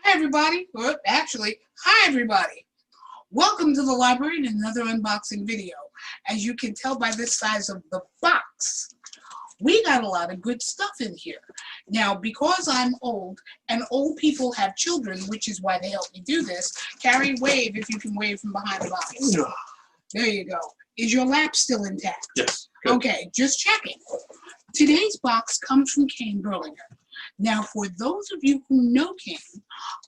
Hi everybody, or actually, hi everybody. Welcome to the library in another unboxing video. As you can tell by the size of the box, we got a lot of good stuff in here. Now, because I'm old, and old people have children, which is why they help me do this, Cary, wave if you can wave from behind the box. There you go. Is your lap still intact? Yes. Good. Okay, just checking. Today's box comes from Cain Berlinger. Now, for those of you who know Cain,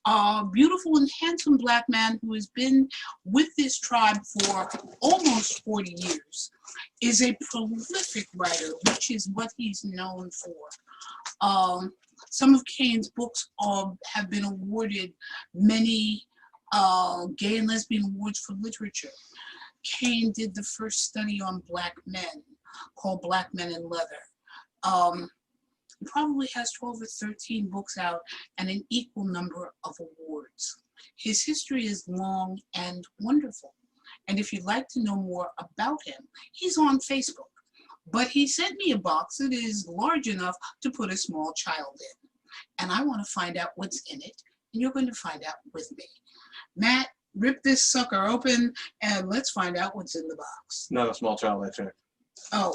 a beautiful and handsome black man who has been with this tribe for almost 40 years, is a prolific writer, which is what he's known for. Some of Cain's books have been awarded many gay and lesbian awards for literature. Cain did the first study on black men called Black Men in Leather. He probably has 12 or 13 books out and an equal number of awards. His history is long and wonderful. And if you'd like to know more about him, he's on Facebook. But he sent me a box that is large enough to put a small child in. And I want to find out what's in it, and you're going to find out with me. Matt, rip this sucker open, and let's find out what's in the box. Not a small child, I checked. Oh.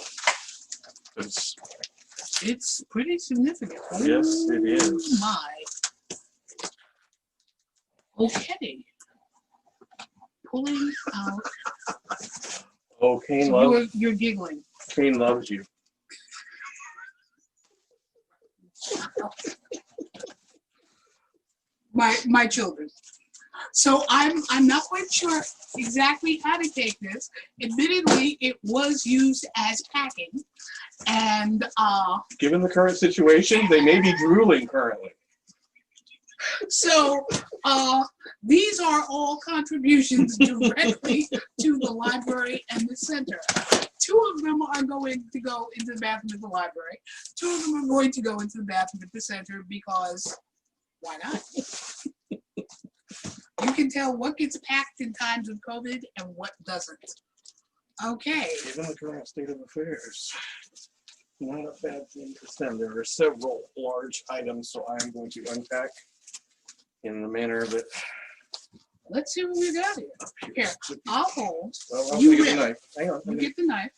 It's pretty significant. Yes, it is. My. Okay. Pulling out. Oh, Cain loves. You're giggling. Cain loves you. My children. So I'm not quite sure exactly how to take this. Admittedly, it was used as packing, and given the current situation, they may be drooling currently. So these are all contributions directly to the library and the center. 2 of them are going to go into the bathroom at the library. 2 of them are going to go into the bathroom at the center because why not? You can tell what gets packed in times of COVID and what doesn't. Okay. Given the current state of affairs, not a bad thing to send. There are several large items, so I am going to unpack in the manner that. Let's see what we got here. Here, I'll hold. Well, I'll You get rip. the knife. Hang on. You get the knife.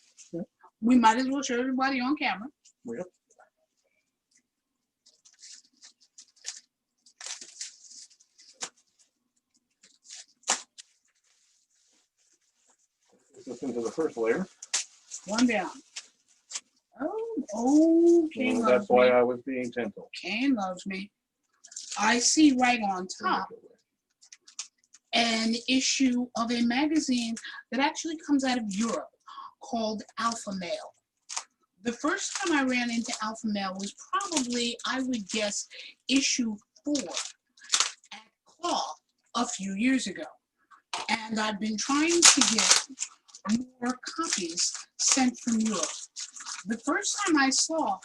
We might as well show everybody on camera. Yep. This into the first layer. One down. Oh, Cain loves that's me. why I was being gentle. Cain loves me. I see right on top an issue of a magazine that actually comes out of Europe called Alpha Male. The first time I ran into Alpha Male was probably, I would guess, issue 4 at Claw a few years ago. And I've been trying to get more copies sent from Europe. The first time I saw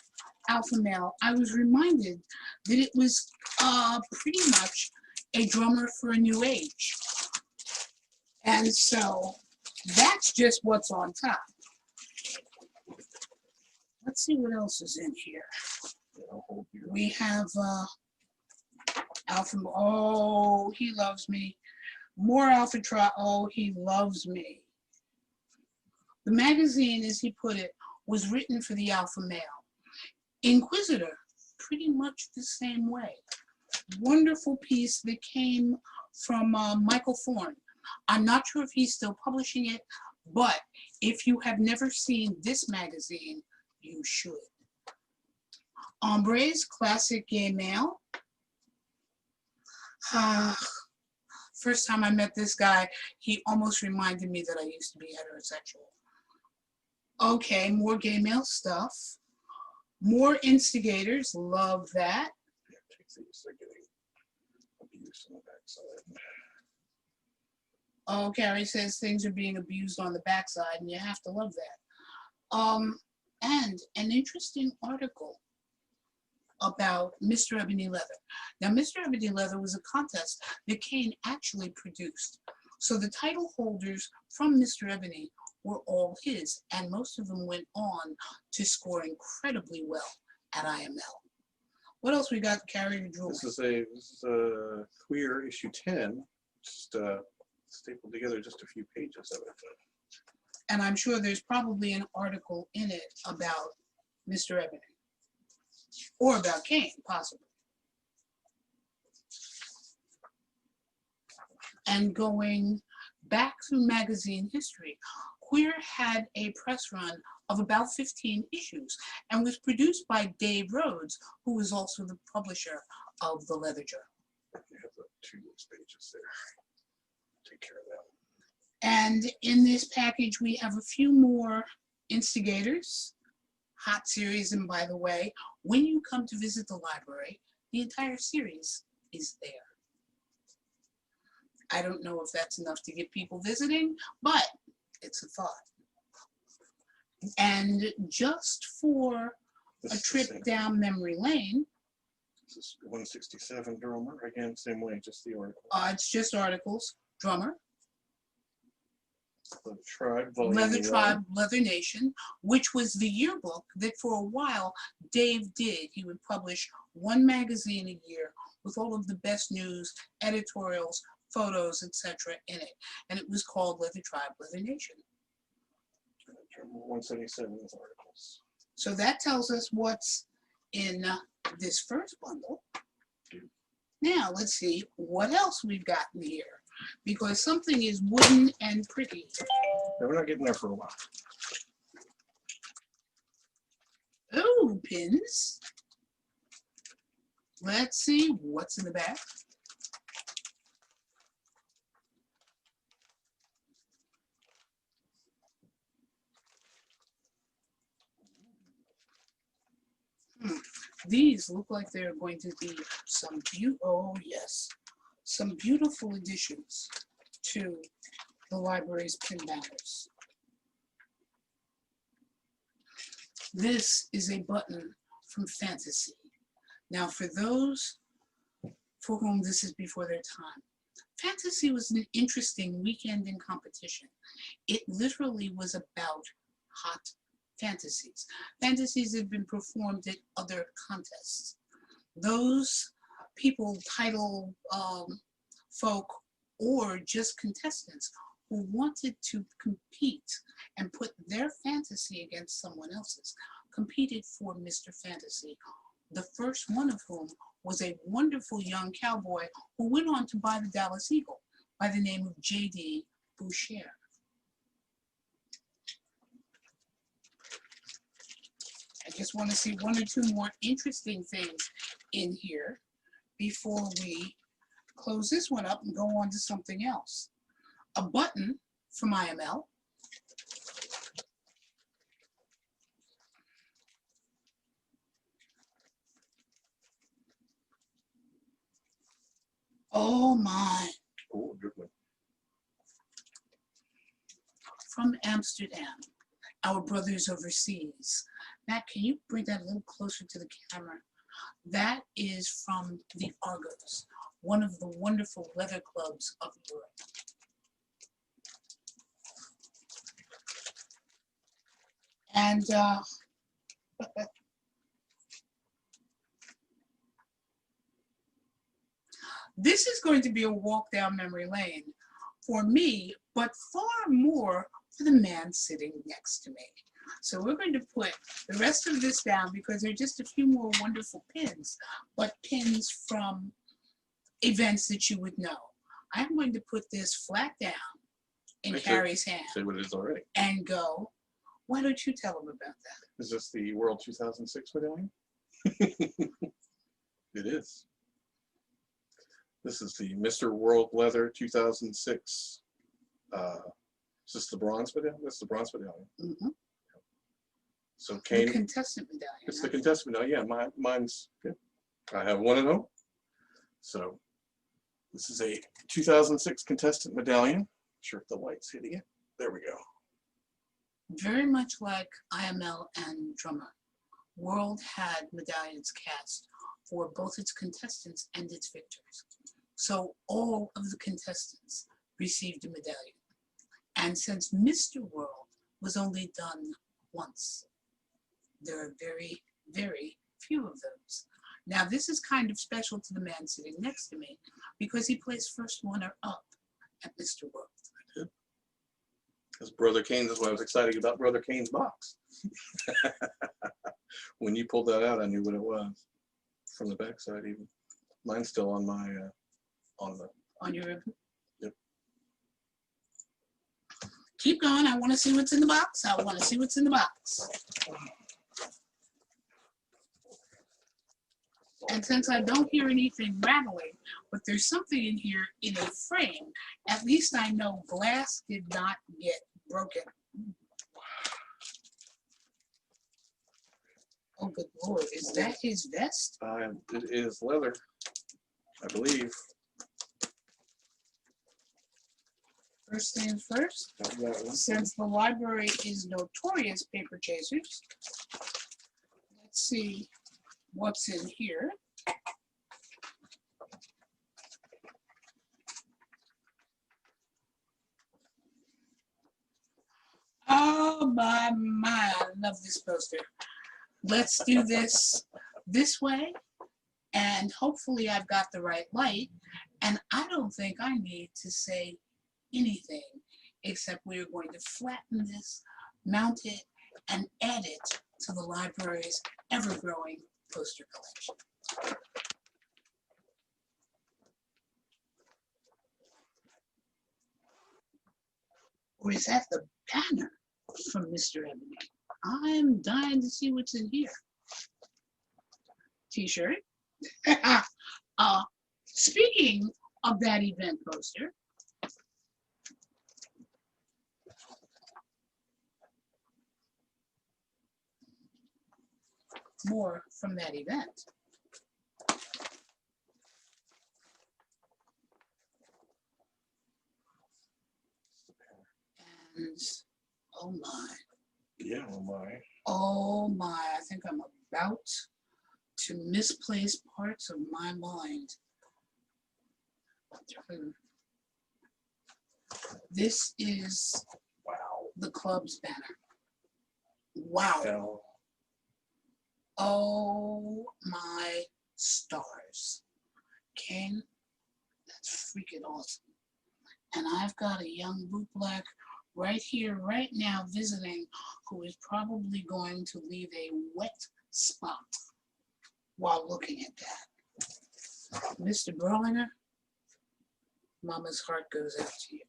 Alpha Male, I was reminded that it was pretty much a drummer for a new age. And so that's just what's on top. Let's see what else is in here. We have Alpha. Oh, he loves me. More Alpha Tri. Oh, he loves me. The magazine, as he put it, was written for the Alpha Male. Inquisitor, pretty much the same way. Wonderful piece that came from Michael Thorne. I'm not sure if he's still publishing it, but if you have never seen this magazine, you should. Hombres, classic gay male. First time I met this guy, he almost reminded me that I used to be heterosexual. Okay, more gay male stuff. More instigators, love that. Oh, Cary says things are being abused on the backside, and you have to love that. And an interesting article about Mr. Ebony Leather. Now, Mr. Ebony Leather was a contest that Cain actually produced. So the title holders from Mr. Ebony were all his, and most of them went on to score incredibly well at IML. What else we got? Carry jewelry. This is a Queer issue 10. Just stapled together just a few pages of it. And I'm sure there's probably an article in it about Mr. Ebony. Or about Cain, possibly. And going back through magazine history, Queer had a press run of about 15 issues and was produced by Dave Rhodes, who was also the publisher of the Leather Journal. You have the 2 pages there. Take care of that. And in this package, we have a few more instigators, hot series. And by the way, when you come to visit the library, the entire series is there. I don't know if that's enough to get people visiting, but it's a thought. And just for a trip down memory lane. This is 167 Drummer. Again, same way, just the article. It's just articles. Drummer. Leather Tribe, Volume Leather 1. Tribe, Leather Nation, which was the yearbook that for a while Dave did. He would publish one magazine a year with all of the best news, editorials, photos, etc. in it. And it was called Leather Tribe, Leather Nation. 177 is articles. So that tells us what's in this first bundle. Now let's see what else we've got in here, because something is wooden and pretty. No, we're not getting there for a while. Oh, pins. Let's see what's in the back. These look like they're going to be some some beautiful additions to the library's pin banners. This is a button from Fantasy. Now, for those for whom this is before their time, Fantasy was an interesting weekend in competition. It literally was about hot fantasies. Fantasies had been performed at other contests. Those people, title folk, or just contestants who wanted to compete and put their fantasy against someone else's, competed for Mr. Fantasy, the first one of whom was a wonderful young cowboy who went on to buy the Dallas Eagle by the name of J.D. Boucher. I just want to see one or two more interesting things in here before we close this one up and go on to something else. A button from IML. Oh my. Oh, good one. From Amsterdam, our brothers overseas. Matt, can you bring that a little closer to the camera? That is from the Argos, one of the wonderful leather clubs of Europe. And this is going to be a walk down memory lane for me, but far more for the man sitting next to me. So we're going to put the rest of this down because there are just a few more wonderful pins, but pins from events that you would know. I'm going to put this flat down in Carrie's hand. Say what it is already. And go, why don't you tell them about that? Is this the World 2006 medallion? It is. This is the Mr. World Leather 2006. Is this the bronze medallion? This is the bronze medallion. Mm-hmm. So Cain. The contestant medallion. It's the contestant medallion. Yeah, mine's good. I have one at home. So this is a 2006 contestant medallion. Not sure if the light's hitting it. There we go. Very much like IML and Drummer, World had medallions cast for both its contestants and its victors. So all of the contestants received a medallion. And since Mr. World was only done once, there are very, very few of those. Now, this is kind of special to the man sitting next to me because he placed first runner-up at Mr. World. I did. Because Brother Cain, that's why I was excited about Brother Cain's box. When you pulled that out, I knew what it was. From the backside even. Mine's still on my, On your ribbon? Yep. Keep going. I want to see what's in the box. I want to see what's in the box. And since I don't hear anything rattling, but there's something in here in a frame, at least I know glass did not get broken. Oh, good Lord. Is that his vest? it is leather, I believe. First things first, since the library is notorious paper chasers, let's see what's in here. Oh my, I love this poster. Let's do this way, and hopefully I've got the right light, and I don't think I need to say anything except we're going to flatten this, mount it, and add it to the library's ever-growing poster collection. Or is that the banner from Mr. Ebony? I'm dying to see what's in here. T-shirt. Speaking of that event poster, more from that event. And oh my. Yeah, oh my. Oh my, I think I'm about to misplace parts of my mind. This is the club's banner. Wow. Hell. Oh my stars. Cain, that's freaking awesome. And I've got a young bootblack right here, right now, visiting, who is probably going to leave a wet spot while looking at that. Mr. Berlinger, Mama's heart goes out to you.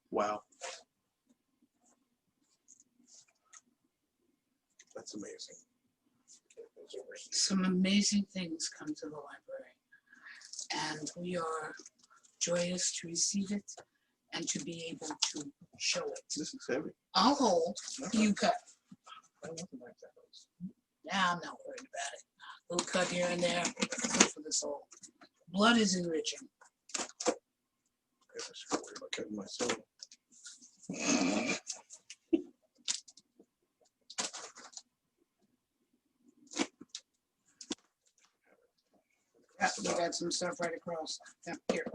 Wow. That's amazing. Some amazing things come to the library, and we are joyous to receive it and to be able to show it. This is heavy. I'll hold, you cut. I don't like that. Nah, I'm not worried about it. A little cut here and there, good for the soul. Blood is enriching. I should worry about cutting my soul. We got some stuff right across. Yeah, here.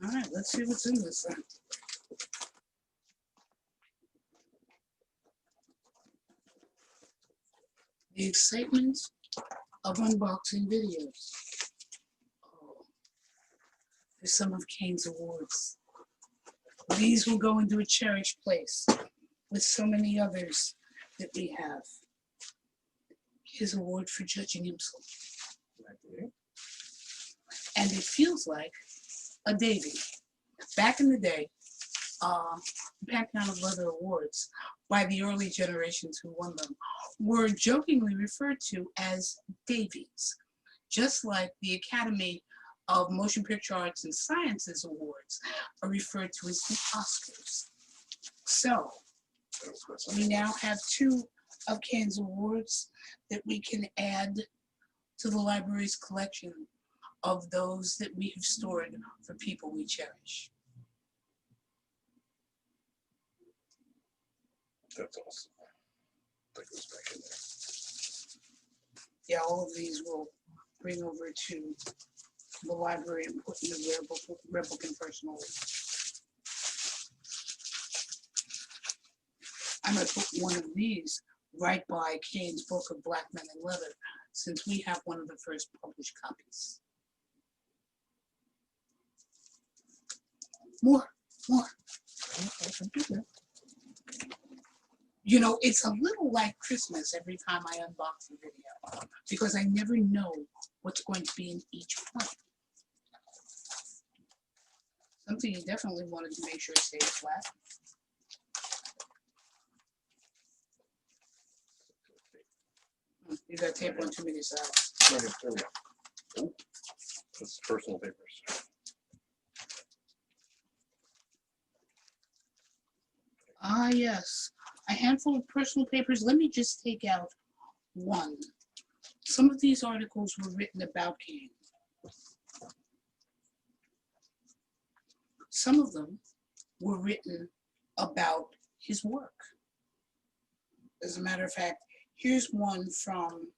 All right, let's see what's in this thing. The excitement of unboxing videos. Oh, there's some of Cain's awards. These will go into a cherished place with so many others that we have. His award for judging himself. And it feels like a Davy. Back in the day, Pantheon of Leather Awards, by the early generations who won them, were jokingly referred to as Davies, just like the Academy of Motion Picture Arts and Sciences Awards are referred to as the Oscars. So, we now have two of Cain's awards that we can add to the library's collection of those that we have stored for people we cherish. That's awesome. That goes back in there. Yeah, all of these will bring over to the library and put in the rare book and personal. I'm going to put one of these right by Cain's book of Black Men in Leather, since we have one of the first published copies. More. You know, it's a little like Christmas every time I unbox a video, because I never know what's going to be in each one. Something you definitely wanted to make sure stays flat. You got tape on too many sides. Okay, there we go. Oh, that's personal papers. Ah, yes. A handful of personal papers. Let me just take out one. Some of these articles were written about Cain. Some of them were written about his work. As a matter of fact, here's one from,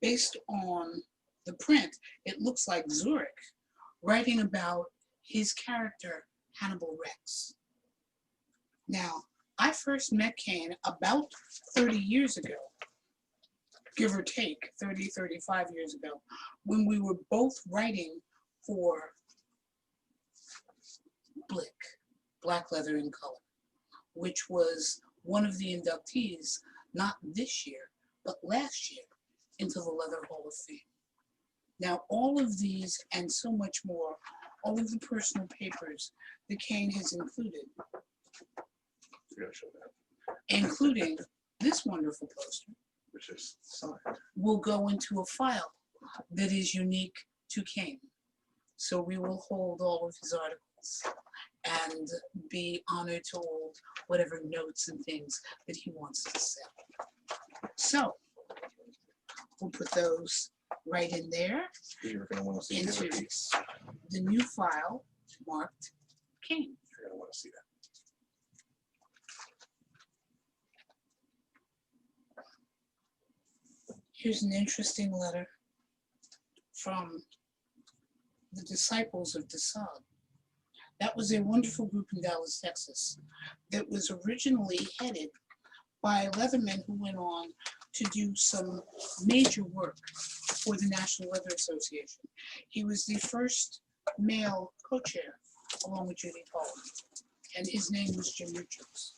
based on the print, it looks like Zurich, writing about his character, Hannibal Rex. Now, I first met Cain about 30 years ago, give or take, 30, 35 years ago, when we were both writing for Blick, Black Leather in Color, which was one of the inductees, not this year, but last year, into the Leather Hall of Fame. Now, all of these and so much more, all of the personal papers that Cain has included, Show that. including this wonderful poster, Which is signed. will go into a file that is unique to Cain. So we will hold all of his articles and be honored to hold whatever notes and things that he wants to sell. So we'll put those right in there You're going to want to see the other into piece. the new file marked Cain. You're going to want to see that. Here's an interesting letter from the Disciples of Desaad. That was a wonderful group in Dallas, Texas, that was originally headed by Leathermen who went on to do some major work for the National Leather Association. He was the first male co-chair, along with Judy Pollard, and his name was Jim Richards.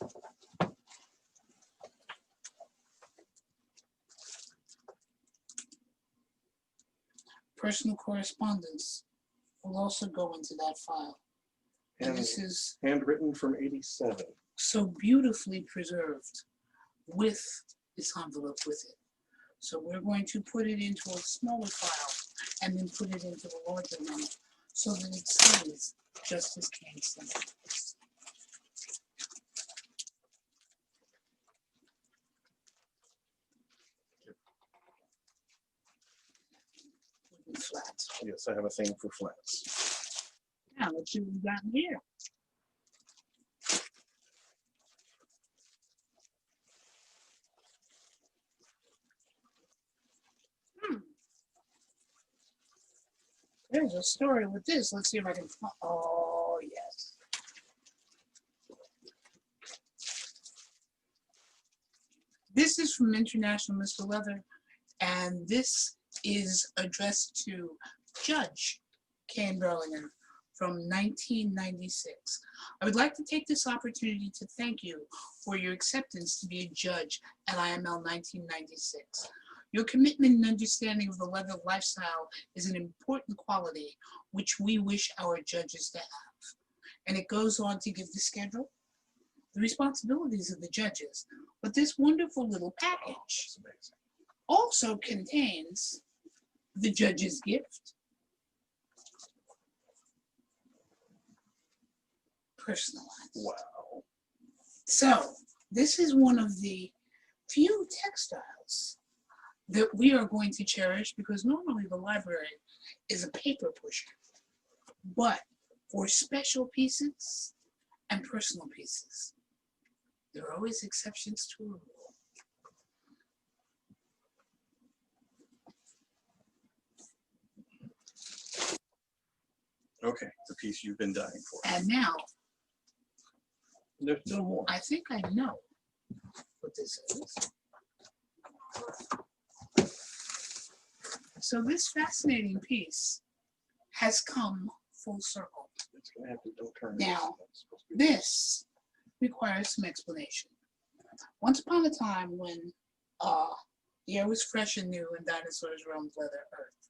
Personal correspondence will also go into that file. And this is handwritten from '87. so beautifully preserved with this envelope with it. So we're going to put it into a smaller file and then put it into a larger one so that it stays just as Cain said. Flat. Yes, I have a thing for flats. Now let's see what we got in here. There's a story with this. Let's see if I can find. Oh, yes. This is from International Mr. Leather, and this is addressed to Judge Cain Berlinger from 1996. I would like to take this opportunity to thank you for your acceptance to be a judge at IML 1996. Your commitment and understanding of the leather lifestyle is an important quality which we wish our judges to have. And it goes on to give the schedule, the responsibilities of the judges, but this wonderful little package also contains the judge's gift, personalized. Wow. So this is one of the few textiles that we are going to cherish, because normally the library is a paper pusher, but for special pieces and personal pieces, there are always exceptions to a rule. Okay, the piece you've been dying for. And now, There's still more. I think I know what this is. So this fascinating piece has come full circle. It's gonna have to don't turn. Now, That's supposed to be- This requires some explanation. Once upon a time when the air was fresh and new and dinosaurs roamed Leather Earth,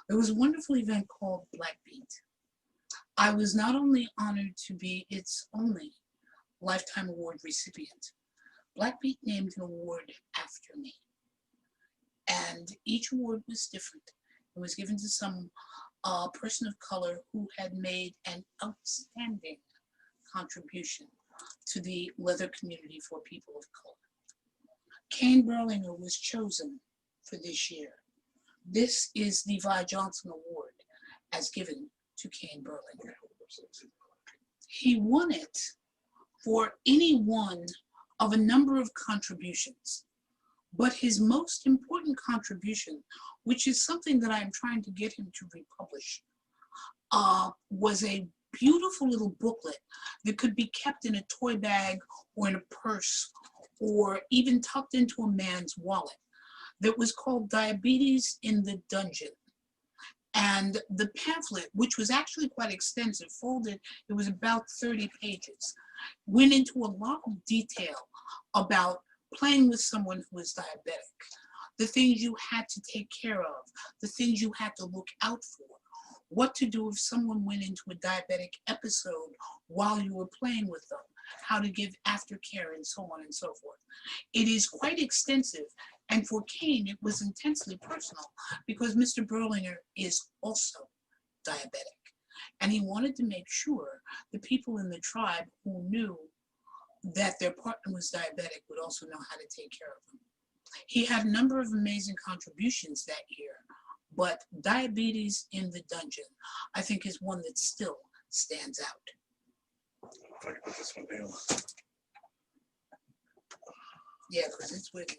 there was a wonderful event called Blackbeat. I was not only honored to be its only Lifetime Award recipient, Blackbeat named an award after me. And each award was different. It was given to some person of color who had made an outstanding contribution to the leather community for people of color. Cain Berlinger was chosen for this year. This is the Vi Johnson Award as given to Cain Berlinger. He won it for any one of a number of contributions, but his most important contribution, which is something that I'm trying to get him to republish, was a beautiful little booklet that could be kept in a toy bag or in a purse or even tucked into a man's wallet, that was called Diabetes in the Dungeon. And the pamphlet, which was actually quite extensive, folded, it was about 30 pages, went into a lot of detail about playing with someone who was diabetic, the things you had to take care of, the things you had to look out for, what to do if someone went into a diabetic episode while you were playing with them, how to give aftercare, and so on and so forth. It is quite extensive, and for Cain, it was intensely personal because Mr. Berlinger is also diabetic, and he wanted to make sure the people in the tribe who knew that their partner was diabetic would also know how to take care of them. He had a number of amazing contributions that year, but Diabetes in the Dungeon, I think, is one that still stands out. If I can put this one down. Yeah, because it's wiggling.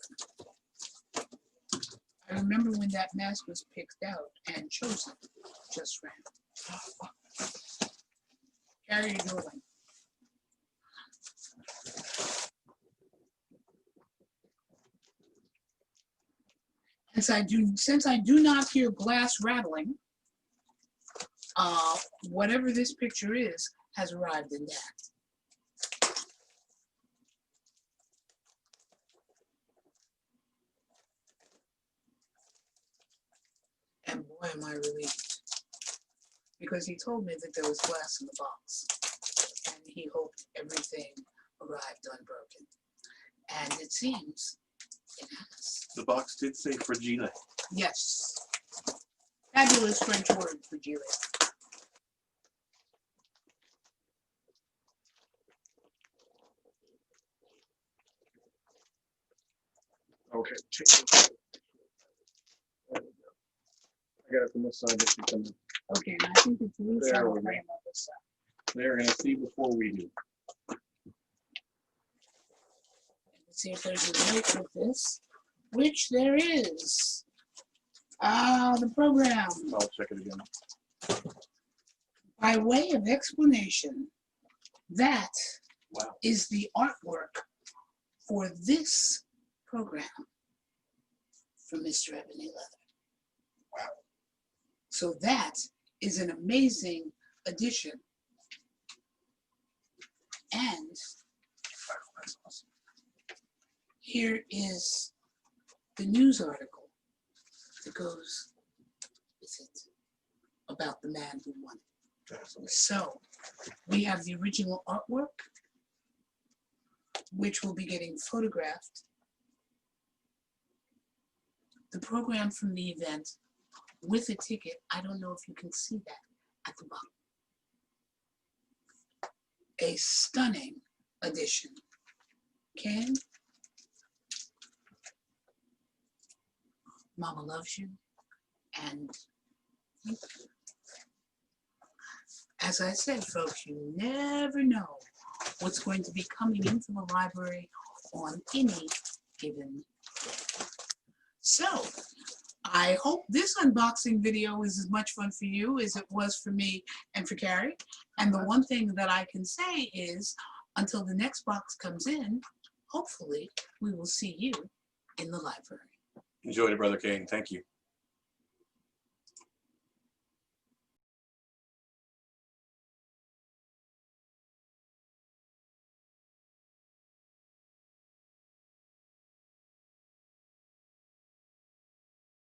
I remember when that mask was picked out and chosen just ran. Carry your going. Since I do not hear glass rattling, whatever this picture is has arrived in that. And boy, am I relieved, because he told me that there was glass in the box, and he hoped everything arrived unbroken. And it seems it has. The box did say fragile. Yes. Fabulous French word, fragile. Okay. I got it from this side. This is coming. Okay, and I think it's loose There on we the go. frame of this side. They're gonna see before we do. Let's see if there's a note with this, which there is. The program. I'll check it again. By way of explanation, that Wow. is the artwork for this program from Mr. Ebony Leather. Wow. So that is an amazing addition. And That's awesome. here is the news article that goes with it about the man who won it. That's amazing. So we have the original artwork, which will be getting photographed. The program from the event with a ticket. I don't know if you can see that at the bottom. A stunning edition. Ken, Mama loves you, and as I said, folks, you never know what's going to be coming into the library on any given day. So, I hope this unboxing video is as much fun for you as it was for me and for Carrie. And the one thing that I can say is, until the next box comes in, hopefully we will see you in the library. Enjoyed it, Brother Cain. Thank you.